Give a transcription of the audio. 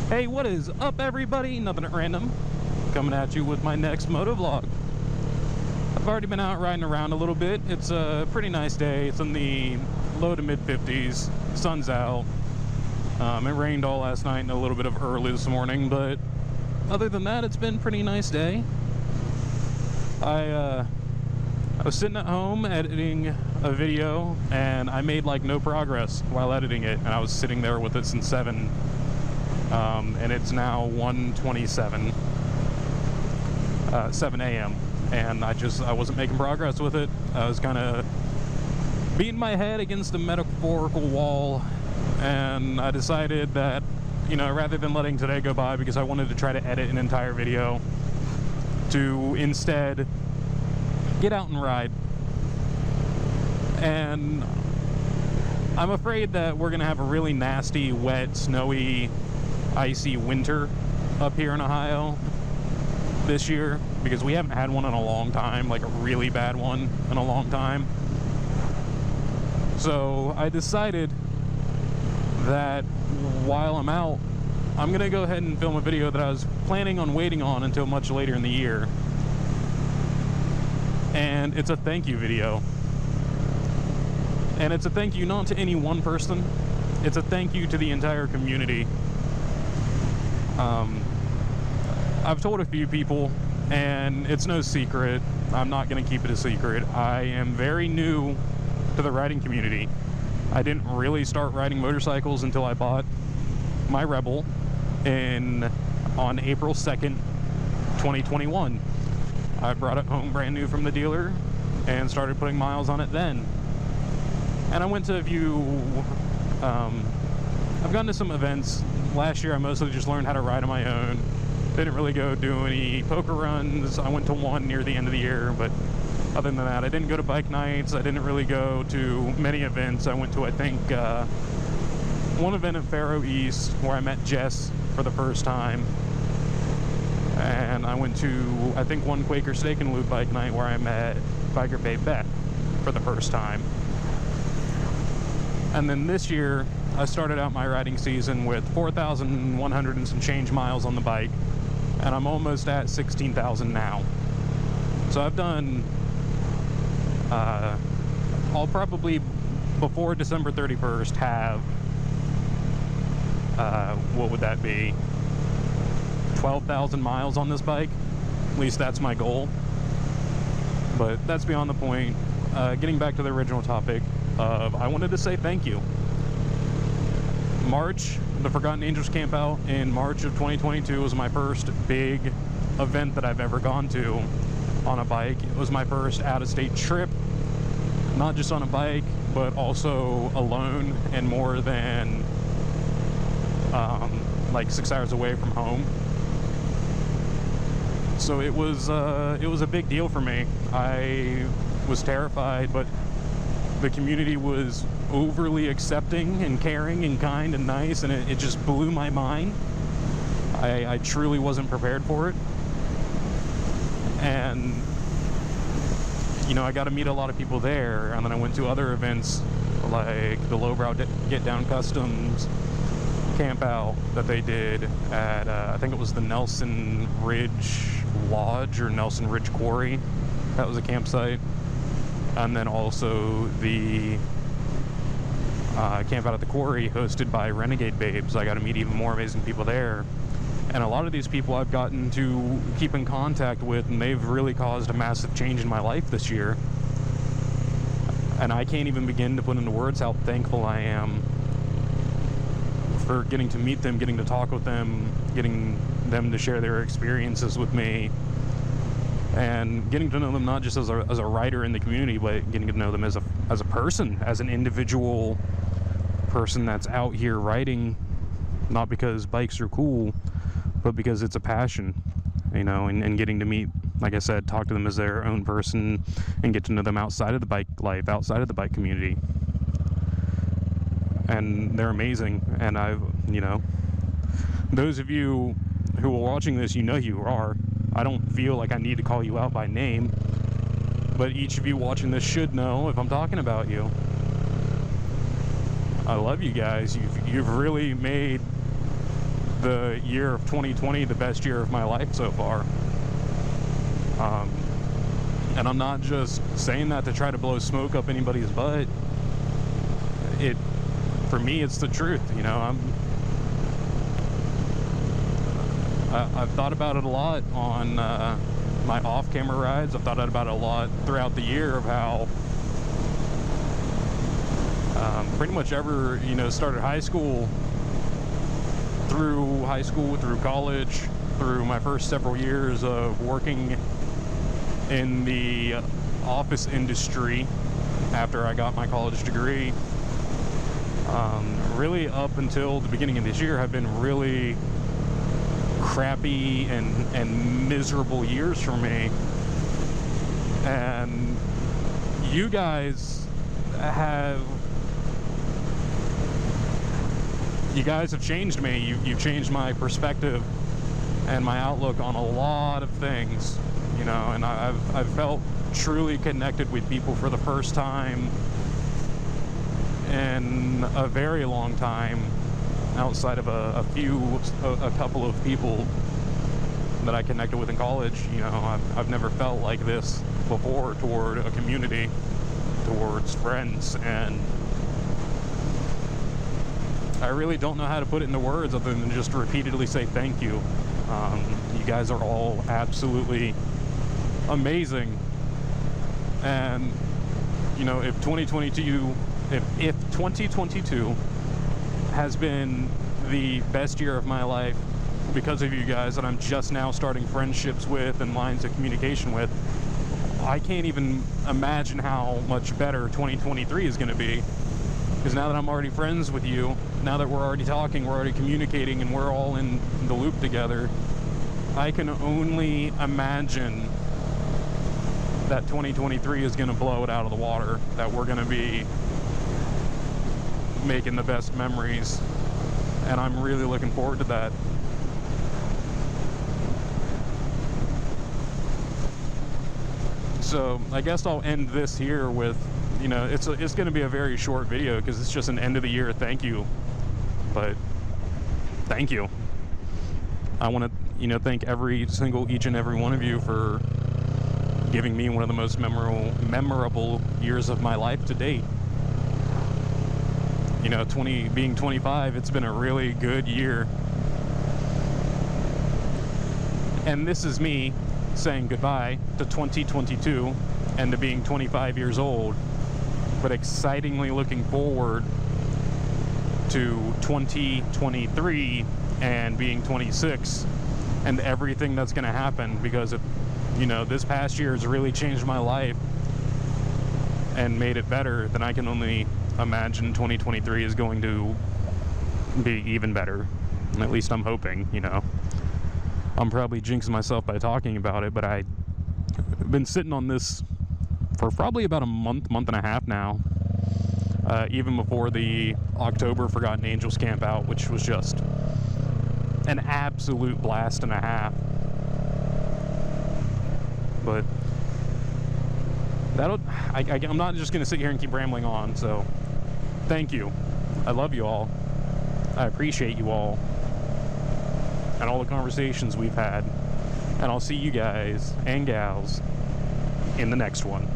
Hey, what is up, everybody? Nothing at Random, coming at you with my next motovlog. I've already been out riding around a little bit. It's a pretty nice day. It's in the low to mid 50s. Sun's out. It rained all last night and a little bit of early this morning, but other than that, it's been a pretty nice day. I was sitting at home editing a video, and I made like no progress while editing it, and I was sitting there with it since 7. And it's now 1:27, 7 a.m. and I wasn't making progress with it. I was kind of beating my head against a metaphorical wall, and I decided that, you know, rather than letting today go by, because I wanted to try to edit an entire video, to instead get out and ride. And I'm afraid that we're gonna have a really nasty, wet, snowy, icy winter up here in Ohio this year, because we haven't had one in a long time, like a really bad one in a long time. So I decided that while I'm out, I'm gonna go ahead and film a video that I was planning on waiting on until much later in the year. And it's a thank you video. And it's a thank you not to any one person, it's a thank you to the entire community. I've told a few people, and it's no secret, I'm not going to keep it a secret, I am very new to the riding community. I didn't really start riding motorcycles until I bought my Rebel on April 2nd, 2021. I brought it home brand new from the dealer and started putting miles on it then. And I went to a few, I've gone to some events. Last year I mostly just learned how to ride on my own. Didn't really go do any poker runs. I went to one near the end of the year, but other than that, I didn't go to bike nights. I didn't really go to many events. I went to, I think, one event at Faro East where I met Jess for the first time. And I went to, I think, one Quaker Steak and Lube bike night where I met Biker Babe Beth for the first time. And then this year, I started out my riding season with 4,100 and some change miles on the bike, and I'm almost at 16,000 now. So I've done, I'll probably, before December 31st, have, what would that be, 12,000 miles on this bike. At least that's my goal. But that's beyond the point. Getting back to the original topic of, I wanted to say thank you. March, the Forgotten Angels Camp Out in March of 2022 was my first big event that I've ever gone to on a bike. It was my first out-of-state trip, not just on a bike, but also alone and more than like 6 hours away from home. So it was a big deal for me. I was terrified, but the community was overly accepting and caring and kind and nice, and it just blew my mind. I truly wasn't prepared for it. And, you know, I got to meet a lot of people there, and then I went to other events like the Lowbrow Get Down Customs camp out that they did at, I think it was the Nelson Ridge Lodge or Nelson Ridge Quarry. That was a campsite. And then also the camp out at the quarry hosted by Renegade Babes. I got to meet even more amazing people there. And a lot of these people I've gotten to keep in contact with, and they've really caused a massive change in my life this year. And I can't even begin to put into words how thankful I am for getting to meet them, getting to talk with them, getting them to share their experiences with me, and getting to know them not just as a rider in the community, but getting to know them as a person, as an individual person that's out here riding, not because bikes are cool, but because it's a passion, you know, and getting to meet, like I said, talk to them as their own person and get to know them outside of the bike life, outside of the bike community. And they're amazing. And I've, you know, those of you who are watching this, you know you are. I don't feel like I need to call you out by name, but each of you watching this should know if I'm talking about you. I love you guys. You've really made the year of 2020 the best year of my life so far. And I'm not just saying that to try to blow smoke up anybody's butt. For me, it's the truth. You know, I've thought about it a lot on my off-camera rides. I've thought about it a lot throughout the year of how pretty much ever, you know, started high school, through college, through my first several years of working in the office industry after I got my college degree. Really up until the beginning of this year have been really crappy and miserable years for me. And you guys have changed me. You've changed my perspective and my outlook on a lot of things, you know, and I've felt truly connected with people for the first time in a very long time, outside of a couple of people that I connected with in college. You know, I've never felt like this before toward a community, towards friends, and I really don't know how to put it into words other than just repeatedly say thank you. You guys are all absolutely amazing. And, you know, if 2022 has been the best year of my life because of you guys that I'm just now starting friendships with and lines of communication with, I can't even imagine how much better 2023 is going to be. Because now that I'm already friends with you, now that we're already talking, we're already communicating, and we're all in the loop together, I can only imagine that 2023 is going to blow it out of the water, that we're going to be making the best memories, and I'm really looking forward to that. So I guess I'll end this here with, you know, it's going to be a very short video because it's just an end of the year thank you, but thank you. I want to, you know, thank each and every one of you for giving me one of the most memorable years of my life to date. You know, being 25, it's been a really good year. And this is me saying goodbye to 2022 and to being 25 years old, but excitingly looking forward to 2023 and being 26 and everything that's going to happen, because if, you know, this past year has really changed my life and made it better, then I can only imagine 2023 is going to be even better. At least I'm hoping, you know. I'm probably jinxing myself by talking about it, but I've been sitting on this for probably about a month and a half now, even before the October Forgotten Angels camp out, which was just an absolute blast and a half. But I'm not just going to sit here and keep rambling on, so thank you. I love you all. I appreciate you all and all the conversations we've had. And I'll see you guys and gals in the next one.